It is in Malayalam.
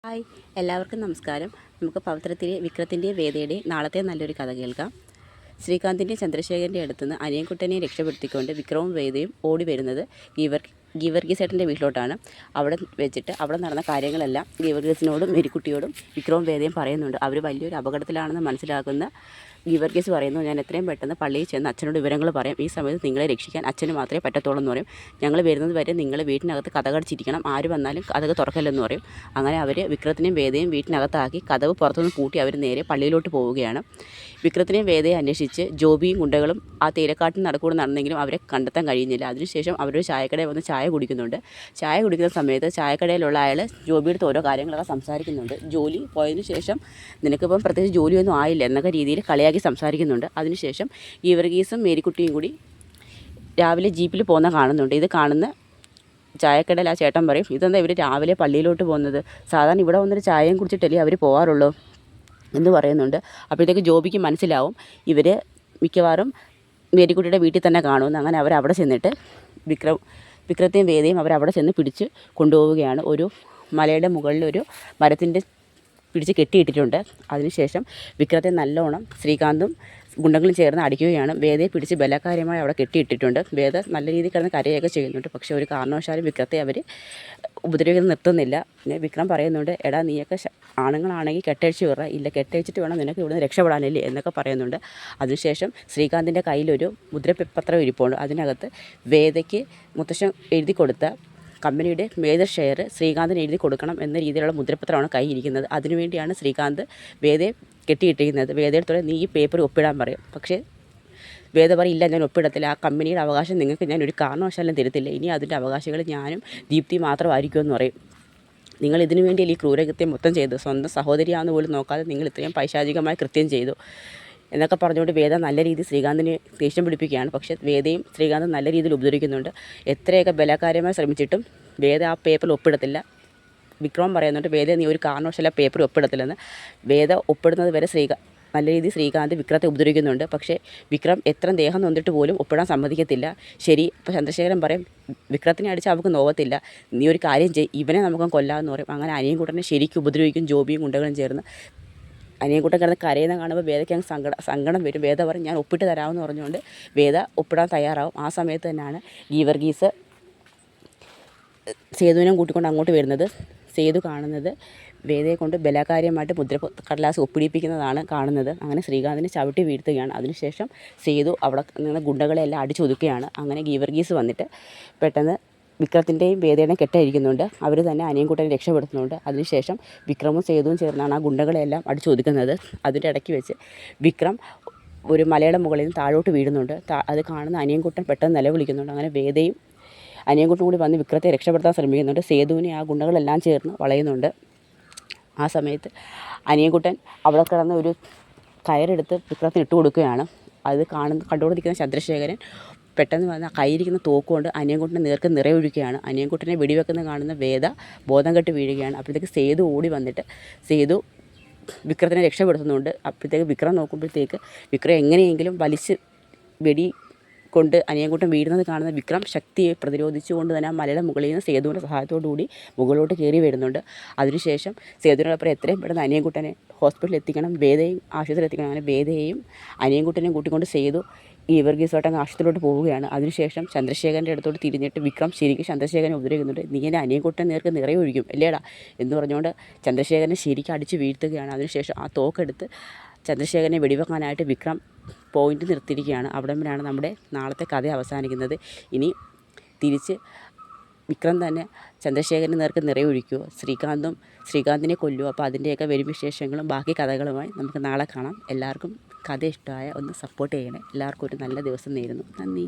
ഹായ്, എല്ലാവർക്കും നമസ്കാരം. നമുക്ക് പവിത്രത്തിലെ വിക്രത്തിൻ്റെയും വേദയുടെയും നാളത്തെ നല്ലൊരു കഥ കേൾക്കാം. ശ്രീകാന്തിൻ്റെയും ചന്ദ്രശേഖരൻ്റെ അടുത്തുനിന്ന് അനിയൻകുട്ടനെ രക്ഷപ്പെടുത്തിക്കൊണ്ട് വിക്രവും വേദയും ഓടി വരുന്നത് ഗീവർഗീസേട്ടൻ്റെ വീട്ടിലോട്ടാണ്. അവിടെ വെച്ചിട്ട് അവിടെ നടന്ന കാര്യങ്ങളെല്ലാം ഗീവർഗീസിനോടും മേരിക്കുട്ടിയോടും വിക്രവും വേദയും പറയുന്നുണ്ട്. അവർ വലിയൊരു അപകടത്തിലാണെന്ന് മനസ്സിലാക്കുന്ന ഗീവർഗീസ് പറയുന്നു, ഞാൻ എത്രയും പെട്ടെന്ന് പള്ളിയിൽ ചെന്ന് അച്ഛനോട് വിവരങ്ങൾ പറയാം. ഈ സമയത്ത് നിങ്ങളെ രക്ഷിക്കാൻ അച്ഛന് മാത്രമേ പറ്റത്തുള്ളൂ എന്ന് പറയും. ഞങ്ങൾ വരുന്നത് വരെ നിങ്ങൾ വീട്ടിനകത്ത് കതകടച്ചിരിക്കണം, ആര് വന്നാലും കതക് തുറക്കല്ലെന്ന് പറയും. അങ്ങനെ അവർ വിക്രത്തിനെയും വേദയും വീട്ടിനകത്താക്കി കതവ് പുറത്തുനിന്ന് പൂട്ടി അവർ നേരെ പള്ളിയിലോട്ട് പോവുകയാണ്. വിക്രത്തിനെയും വേദയെ അന്വേഷിച്ച് ജോബിയും ഗുണ്ടകളും ആ തേയിലക്കാട്ടിൽ നടക്കൂടെ നടന്നെങ്കിലും അവരെ കണ്ടെത്താൻ കഴിയുന്നില്ല. അതിനുശേഷം അവരൊരു ചായക്കടയിൽ വന്ന് ചായ കുടിക്കുന്നുണ്ട്. ചായ കുടിക്കുന്ന സമയത്ത് ചായക്കടയിലുള്ള അയാൾ ജോബിയുടെ ഓരോ കാര്യങ്ങളൊക്കെ സംസാരിക്കുന്നുണ്ട്. ജോലി പോയതിനു ശേഷം നിനക്കിപ്പം പ്രത്യേകിച്ച് ജോലിയൊന്നും ആയില്ല എന്നൊക്കെ രീതിയിൽ കളിയാക്കി സംസാരിക്കുന്നുണ്ട്. അതിനുശേഷം ഗീവർഗീസും മേരിക്കുട്ടിയും കൂടി രാവിലെ ജീപ്പിൽ പോകുന്ന കാണുന്നുണ്ട്. ഇത് കാണുന്ന ചായക്കടയിൽ ആ ചേട്ടൻ പറയും, ഇതെന്താ ഇവർ രാവിലെ പള്ളിയിലോട്ട് പോകുന്നത്? സാധാരണ ഇവിടെ വന്നൊരു ചായയും കുടിച്ചിട്ടല്ലേ അവർ പോകാറുള്ളൂ എന്ന് പറയുന്നുണ്ട്. അപ്പോഴത്തേക്ക് ജോബിക്ക് മനസ്സിലാവും മിക്കവാറും മേരിക്കുട്ടിയുടെ വീട്ടിൽ തന്നെ കാണുമെന്ന്. അങ്ങനെ അവരവിടെ ചെന്നിട്ട് വിക്രത്തെയും വേദയും അവരവിടെ ചെന്ന് പിടിച്ച് കൊണ്ടുപോവുകയാണ്. ഒരു മലയുടെ മുകളിൽ ഒരു മരത്തിൻ്റെ പിടിച്ച് കെട്ടിയിട്ടിട്ടുണ്ട്. അതിനുശേഷം വിക്രത്തെ നല്ലോണം ശ്രീകാന്തും ഗുണ്ടകളും ചേർന്ന് അടിക്കുകയാണ്. വേദയെ പിടിച്ച് ബലകാര്യമായി അവിടെ കെട്ടിയിട്ടിട്ടുണ്ട്. വേദ നല്ല രീതിയിൽ കിടന്ന് കരയൊക്കെ ചെയ്യുന്നുണ്ട്. പക്ഷേ ഒരു കാരണവശാലും വിക്രത്തെ അവർ ഉപദ്രവിക്കുന്നത് നിർത്തുന്നില്ല. പിന്നെ വിക്രം പറയുന്നുണ്ട്, എടാ നീയൊക്കെ ആണുങ്ങളാണെങ്കിൽ കെട്ടഴിച്ച് വിടറ, ഇല്ല കെട്ടഴിച്ചിട്ട് വേണം നിനക്ക് ഇവിടുന്ന് രക്ഷപ്പെടാനല്ലേ എന്നൊക്കെ പറയുന്നുണ്ട്. അതിനുശേഷം ശ്രീകാന്തിൻ്റെ കയ്യിലൊരു മുദ്രപത്രം ഇരിപ്പുണ്ട്. അതിനകത്ത് വേദയ്ക്ക് മുത്തശ്ശൻ എഴുതി കൊടുത്ത കമ്പനിയുടെ മേജർ ഷെയർ ശ്രീകാന്തിന് എഴുതി കൊടുക്കണം എന്ന രീതിയിലുള്ള മുദ്രപത്രമാണ് കയ്യിരിക്കുന്നത്. അതിനുവേണ്ടിയാണ് ശ്രീകാന്ത് വേദയെ കെട്ടിയിട്ടിരിക്കുന്നത്. വേദയെടുത്തോടെ നീ ഈ പേപ്പർ ഒപ്പിടാൻ പറയും. പക്ഷേ വേദ പറയും, ഇല്ല ഞാൻ ഒപ്പിടത്തില്ല, ആ കമ്പനിയുടെ അവകാശം നിങ്ങൾക്ക് ഞാൻ ഒരു കാരണവശാലും തരത്തില്ല, ഇനി അതിൻ്റെ അവകാശികൾ ഞാനും ദീപ്തി മാത്രമായിരിക്കുമെന്ന് പറയും. നിങ്ങൾ ഇതിനു വേണ്ടിയല്ലേ ഈ ക്രൂരകൃത്യം മൊത്തം ചെയ്തു, സ്വന്തം സഹോദരിയാണെന്ന് പോലും നോക്കാതെ നിങ്ങൾ ഇത്രയും പൈശാചികമായ കൃത്യം ചെയ്തു എന്നൊക്കെ പറഞ്ഞുകൊണ്ട് വേദ നല്ല രീതിയിൽ ശ്രീകാന്തിനെ ദേഷ്യം പിടിപ്പിക്കുകയാണ്. പക്ഷേ വേദയും ശ്രീകാന്തും നല്ല രീതിയിൽ ഉപദ്രവിക്കുന്നുണ്ട്. എത്രയൊക്കെ ബലകാര്യമായി ശ്രമിച്ചിട്ടും വേദ ആ പേപ്പറിൽ ഒപ്പിടത്തില്ല. വിക്രം പറയുന്നുണ്ട്, വേദ നീ ഒരു കാരണവശാലും പേപ്പർ ഒപ്പിടത്തില്ലെന്ന്. വേദ ഒപ്പിടുന്നത് വരെ നല്ല രീതിയിൽ ശ്രീകാന്ത് വിക്രത്തെ ഉപദ്രവിക്കുന്നുണ്ട്. പക്ഷേ വിക്രം എത്ര ദേഹം നൊന്നിട്ട് പോലും ഒപ്പിടാൻ സമ്മതിക്കത്തില്ല. ശരി, അപ്പോൾ ചന്ദ്രശേഖരൻ പറയും, വിക്രത്തിനെ അടിച്ച് അവൾക്ക് നോവത്തില്ല, നീ ഒരു കാര്യം ചെയ്യ്, ഇവനെ നമുക്ക് കൊല്ലാമെന്ന് പറയും. അങ്ങനെ അനിയൻകുട്ടനെ ശരിക്കും ഉപദ്രവിക്കും ജോബിയും ഗുണ്ടകളും ചേർന്ന്. അനിയൻകുട്ടൻ കിടന്ന് കരയുന്ന കാണുമ്പോൾ വേദയ്ക്ക് അങ്ങ് സങ്കടം വരും. വേദ പറയും, ഞാൻ ഒപ്പിട്ട് തരാമെന്ന് പറഞ്ഞുകൊണ്ട് വേദ ഒപ്പിടാൻ തയ്യാറാവും. ആ സമയത്ത് തന്നെയാണ് ഗീവർഗീസ് സേതുവിനെ കൂട്ടിക്കൊണ്ട് അങ്ങോട്ട് വരുന്നത്. സേതു കാണുന്നത് വേദയെ കൊണ്ട് ബലാകാര്യമായിട്ട് കടലാസ് ഒപ്പിടിപ്പിക്കുന്നതാണ് കാണുന്നത്. അങ്ങനെ ശ്രീകാന്തിനെ ചവിട്ടി വീഴ്ത്തുകയാണ്. അതിനുശേഷം സേതു അവിടെ നിന്ന് ഗുണ്ടകളെല്ലാം അടിച്ചൊതുക്കുകയാണ്. അങ്ങനെ ഗീവർഗീസ് വന്നിട്ട് പെട്ടെന്ന് വിക്രത്തിൻ്റെയും വേദയുടെയും കെട്ടഴിക്കുന്നുണ്ട്. അവർ തന്നെ അനിയൻകുട്ടനെ രക്ഷപ്പെടുത്തുന്നുണ്ട്. അതിനുശേഷം വിക്രമും സേതുവും ചേർന്നാണ് ആ ഗുണ്ടകളെല്ലാം അടിച്ചൊതുക്കുന്നത്. അതിൻ്റെ ഇടയ്ക്ക് വെച്ച് വിക്രം ഒരു മലയുടെ മുകളിൽ നിന്ന് താഴോട്ട് വീഴുന്നുണ്ട്. അത് കാണുന്ന അനിയൻകുട്ടൻ പെട്ടെന്ന് നിലവിളിക്കുന്നുണ്ട്. അങ്ങനെ വേദയും അനിയൻകുട്ടനും കൂടി വന്ന് വിക്രത്തെ രക്ഷപ്പെടുത്താൻ ശ്രമിക്കുന്നുണ്ട്. സേതുവിനെ ആ ഗുണ്ടകളെല്ലാം ചേർന്ന് വളയുന്നുണ്ട്. ആ സമയത്ത് അനിയൻകുട്ടൻ അവിടെ കിടന്ന് ഒരു കയറെടുത്ത് വിക്രത്തിന് ഇട്ട് കൊടുക്കുകയാണ്. അത് കണ്ടുകൊണ്ടിരിക്കുന്ന ചന്ദ്രശേഖരൻ പെട്ടെന്ന് വന്ന് കയ്യിരിക്കുന്ന തോക്കുകൊണ്ട് അനിയൻകുട്ടനെ നേർക്ക് നിറയൊഴിക്കുകയാണ്. അനിയൻകുട്ടനെ വെടിവെക്കുന്ന കാണുന്ന വേദ ബോധം കെട്ട് വീഴുകയാണ്. അപ്പോഴത്തേക്ക് സേതു ഓടി വന്നിട്ട് സേതു വിക്രത്തിനെ രക്ഷപ്പെടുത്തുന്നുണ്ട്. അപ്പോഴത്തേക്ക് വിക്രം നോക്കുമ്പോഴത്തേക്ക് വിക്രം എങ്ങനെയെങ്കിലും വലിച്ച് വെടി കൊണ്ട് അനിയൻകുട്ടൻ വീഴുന്നത് കാണുന്ന വിക്രം ശക്തിയെ പ്രതിരോധിച്ചുകൊണ്ട് തന്നെ ആ മലയുടെ മുകളിൽ നിന്ന് സേതുവിൻ്റെ സഹായത്തോടു കൂടി മുകളിലോട്ട് കയറി വരുന്നുണ്ട്. അതിനുശേഷം സേതുവിനോടൊപ്പം എത്രയും പെട്ടെന്ന് അനിയൻകുട്ടനെ ഹോസ്പിറ്റലിൽ എത്തിക്കണം, വേദയും ആശുപത്രിയിൽ എത്തിക്കണം. അങ്ങനെ വേദയെയും അനിയൻകുട്ടനെയും കൂട്ടിക്കൊണ്ട് സേതു ഗീവർഗീസുമായിട്ട് ആശുപത്രിയിലോട്ട് പോവുകയാണ്. അതിനുശേഷം ചന്ദ്രശേഖരൻ്റെ അടുത്തോട്ട് തിരിഞ്ഞിട്ട് വിക്രം ശരിക്കും ചന്ദ്രശേഖരനെ ഉപദ്രവിക്കുന്നുണ്ട്. നീ എൻ്റെ അനിയൻകുട്ടൻ നേർക്ക് നിറയൊഴിക്കും അല്ലേടാ എന്ന് പറഞ്ഞുകൊണ്ട് ചന്ദ്രശേഖരനെ ശരിക്കും അടിച്ച് വീഴ്ത്തുകയാണ്. അതിനുശേഷം ആ തോക്കെടുത്ത് ചന്ദ്രശേഖരനെ വെടിവെക്കാനായിട്ട് വിക്രം പോയിൻ്റ് നിർത്തിയിരിക്കുകയാണ്. അവിടെ വരെയാണ് നമ്മുടെ നാളത്തെ കഥ അവസാനിക്കുന്നത്. ഇനി തിരിച്ച് വിക്രം തന്നെ ചന്ദ്രശേഖരന് നേർക്ക് നിറയൊഴിക്കുമോ, ശ്രീകാന്തിനെ കൊല്ലുമോ? അപ്പോൾ അതിൻ്റെയൊക്കെ വരും വിശേഷങ്ങളും ബാക്കി കഥകളുമായി നമുക്ക് നാളെ കാണാം. എല്ലാവർക്കും കഥ ഇഷ്ടമായ ഒന്ന് സപ്പോർട്ട് ചെയ്യണേ. എല്ലാവർക്കും ഒരു നല്ല ദിവസം നേരുന്നു. നന്ദി.